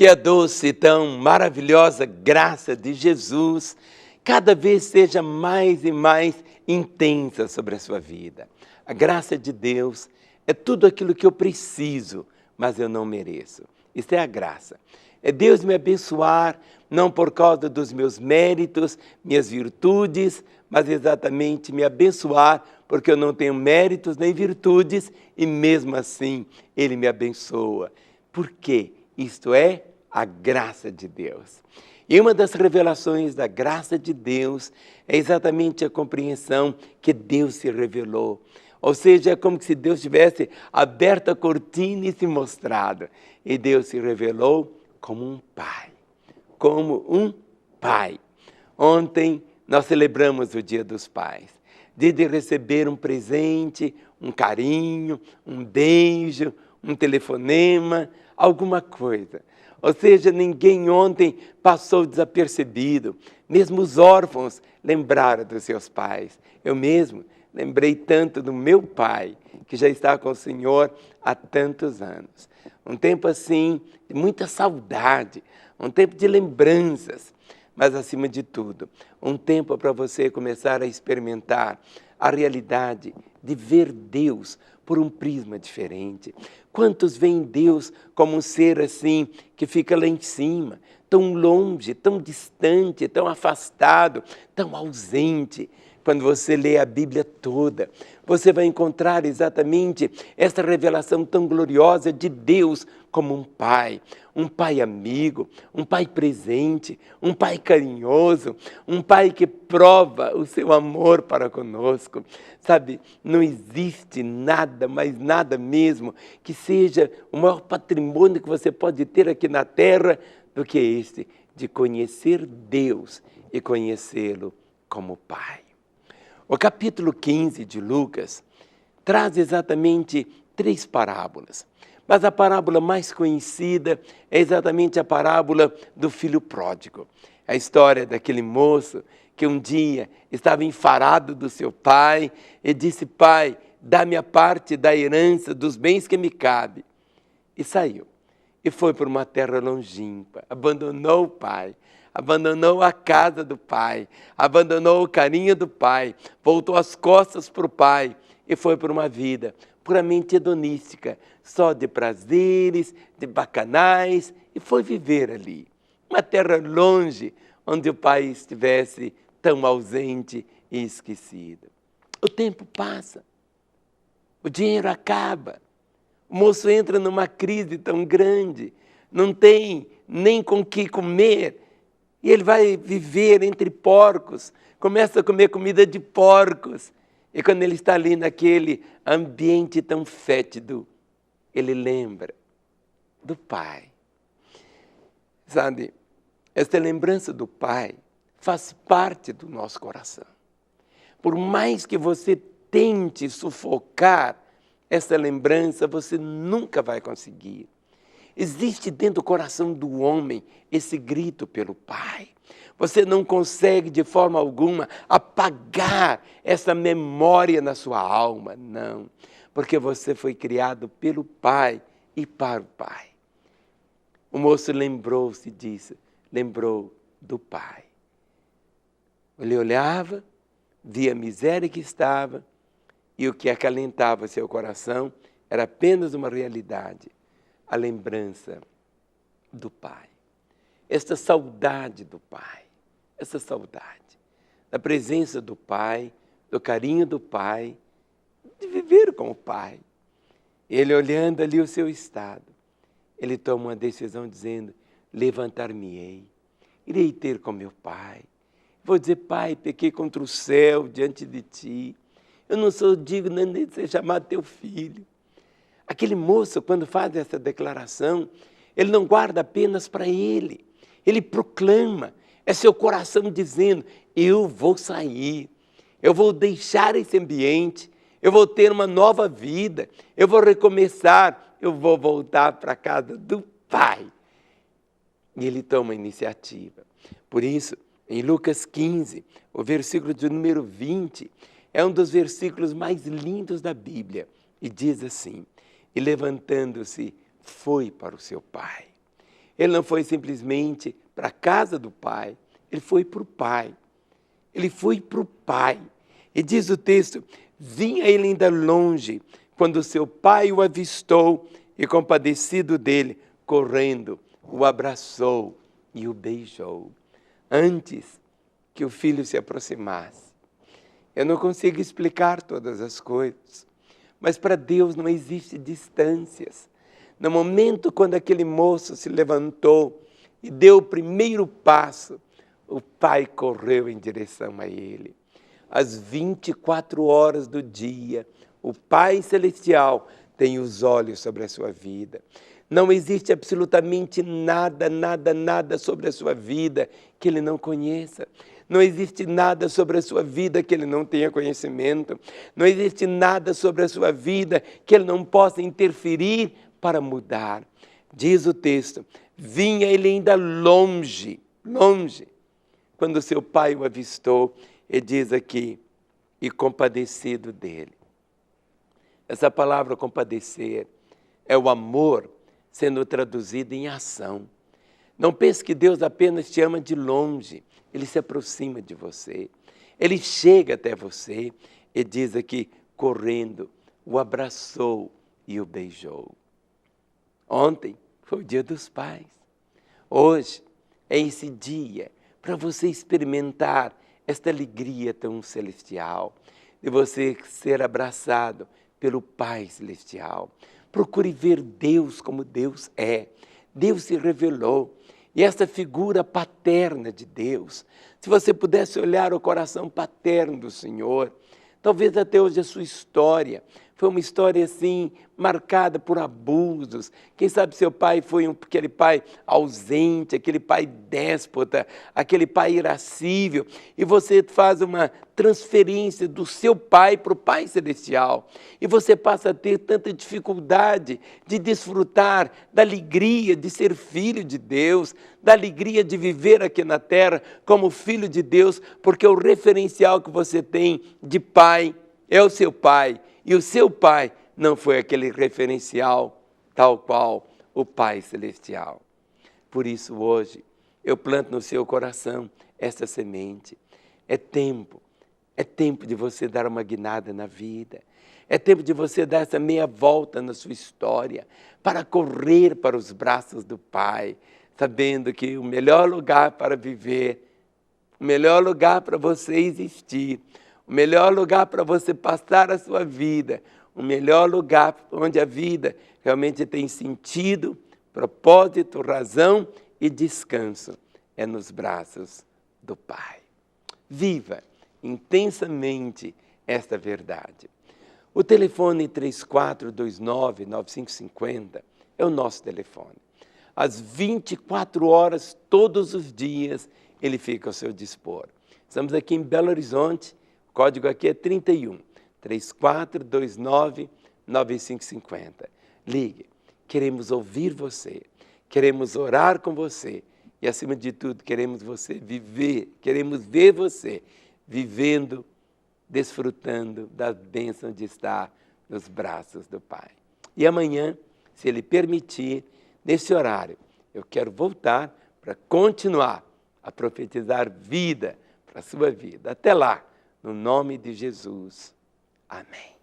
Que a doce e tão maravilhosa graça de Jesus cada vez seja mais e mais intensa sobre a sua vida. A graça de Deus é tudo aquilo que eu preciso, mas eu não mereço. Isso é a graça. É Deus me abençoar, não por causa dos meus méritos, minhas virtudes, mas exatamente me abençoar porque eu não tenho méritos nem virtudes e mesmo assim Ele me abençoa. Por quê? Isto é a graça de Deus. E uma das revelações da graça de Deus é exatamente a compreensão que Deus se revelou. Ou seja, é como se Deus tivesse aberto a cortina e se mostrado. E Deus se revelou como um pai. Como um pai. Ontem nós celebramos o Dia dos Pais. Dia de receber um presente, um carinho, um beijo, um telefonema, alguma coisa. Ou seja, ninguém ontem passou desapercebido. Mesmo os órfãos lembraram dos seus pais. Eu mesmo lembrei tanto do meu pai, que já está com o Senhor há tantos anos. Um tempo assim, de muita saudade, um tempo de lembranças. Mas, acima de tudo, um tempo para você começar a experimentar a realidade de ver Deus por um prisma diferente. Quantos veem Deus como um ser assim, que fica lá em cima, tão longe, tão distante, tão afastado, tão ausente? Quando você lê a Bíblia toda, você vai encontrar exatamente essa revelação tão gloriosa de Deus como um pai amigo, um pai presente, um pai carinhoso, um pai que prova o seu amor para conosco. Sabe, não existe nada, mas nada mesmo, que seja o maior patrimônio que você pode ter aqui na terra do que este, de conhecer Deus e conhecê-lo como pai. O capítulo 15 de Lucas traz exatamente 3 parábolas. Mas a parábola mais conhecida é exatamente a parábola do filho pródigo. A história daquele moço que um dia estava enfarado do seu pai e disse: pai, dá-me a parte da herança dos bens que me cabe. E saiu. E foi para uma terra longínqua, abandonou o pai. Abandonou a casa do pai, abandonou o carinho do pai, voltou as costas para o pai e foi por uma vida puramente hedonística, só de prazeres, de bacanais, e foi viver ali. Uma terra longe, onde o pai estivesse tão ausente e esquecido. O tempo passa, o dinheiro acaba, o moço entra numa crise tão grande, não tem nem com o que comer, e ele vai viver entre porcos, começa a comer comida de porcos. E quando ele está ali naquele ambiente tão fétido, ele lembra do pai. Sabe, esta lembrança do pai faz parte do nosso coração. Por mais que você tente sufocar essa lembrança, você nunca vai conseguir. Existe dentro do coração do homem esse grito pelo pai. Você não consegue de forma alguma apagar essa memória na sua alma, não. Porque você foi criado pelo pai e para o pai. O moço lembrou-se disso, lembrou do pai. Ele olhava, via a miséria que estava e o que acalentava seu coração era apenas uma realidade. A lembrança do pai, esta saudade do pai, essa saudade da presença do pai, do carinho do pai, de viver com o pai. Ele olhando ali o seu estado, ele toma uma decisão dizendo: levantar-me-ei, irei ter com meu pai. Vou dizer: pai, pequei contra o céu diante de ti, eu não sou digno nem de ser chamado teu filho. Aquele moço, quando faz essa declaração, ele não guarda apenas para ele. Ele proclama, é seu coração dizendo: eu vou sair, eu vou deixar esse ambiente, eu vou ter uma nova vida, eu vou recomeçar, eu vou voltar para a casa do pai. E ele toma a iniciativa. Por isso, em Lucas 15, o versículo de número 20, é um dos versículos mais lindos da Bíblia. E diz assim: e levantando-se, foi para o seu pai. Ele não foi simplesmente para a casa do Pai, ele foi para o Pai. Ele foi para o Pai. E diz o texto, vinha ele ainda longe, quando seu pai o avistou e, compadecido dele, correndo, o abraçou e o beijou, antes que o filho se aproximasse. Eu não consigo explicar todas as coisas, mas para Deus não existe distâncias. No momento quando aquele moço se levantou e deu o primeiro passo, o pai correu em direção a ele. Às 24 horas do dia, o Pai Celestial tem os olhos sobre a sua vida. Não existe absolutamente nada, nada, nada sobre a sua vida que Ele não conheça. Não existe nada sobre a sua vida que Ele não tenha conhecimento. Não existe nada sobre a sua vida que Ele não possa interferir para mudar. Diz o texto, vinha ele ainda longe, longe, quando seu pai o avistou, e diz aqui, e compadecido dele. Essa palavra compadecer é o amor sendo traduzido em ação. Não pense que Deus apenas te ama de longe, Ele se aproxima de você. Ele chega até você e diz aqui, correndo, o abraçou e o beijou. Ontem foi o Dia dos Pais. Hoje é esse dia para você experimentar esta alegria tão celestial, de você ser abraçado pelo Pai Celestial. Procure ver Deus como Deus é. Deus se revelou. E essa figura paterna de Deus, se você pudesse olhar o coração paterno do Senhor, talvez até hoje a sua história foi uma história assim, marcada por abusos. Quem sabe seu pai foi aquele pai ausente, aquele pai déspota, aquele pai irascível, e você faz uma transferência do seu pai para o Pai Celestial, e você passa a ter tanta dificuldade de desfrutar da alegria de ser filho de Deus, da alegria de viver aqui na terra como filho de Deus, porque o referencial que você tem de pai é o seu pai, e o seu pai não foi aquele referencial tal qual o Pai Celestial. Por isso hoje eu planto no seu coração essa semente. É tempo de você dar uma guinada na vida. É tempo de você dar essa meia volta na sua história para correr para os braços do Pai, sabendo que o melhor lugar para viver, o melhor lugar para você existir, o melhor lugar para você passar a sua vida, o melhor lugar onde a vida realmente tem sentido, propósito, razão e descanso, é nos braços do Pai. Viva intensamente esta verdade. O telefone 3429-9550 é o nosso telefone. Às 24 horas, todos os dias, ele fica ao seu dispor. Estamos aqui em Belo Horizonte, o código aqui é 31 3429-9550. Ligue, queremos ouvir você, queremos orar com você e, acima de tudo, queremos ver você vivendo, desfrutando da bênção de estar nos braços do Pai. E amanhã, se Ele permitir, nesse horário, eu quero voltar para continuar a profetizar vida para a sua vida. Até lá, no nome de Jesus. Amém.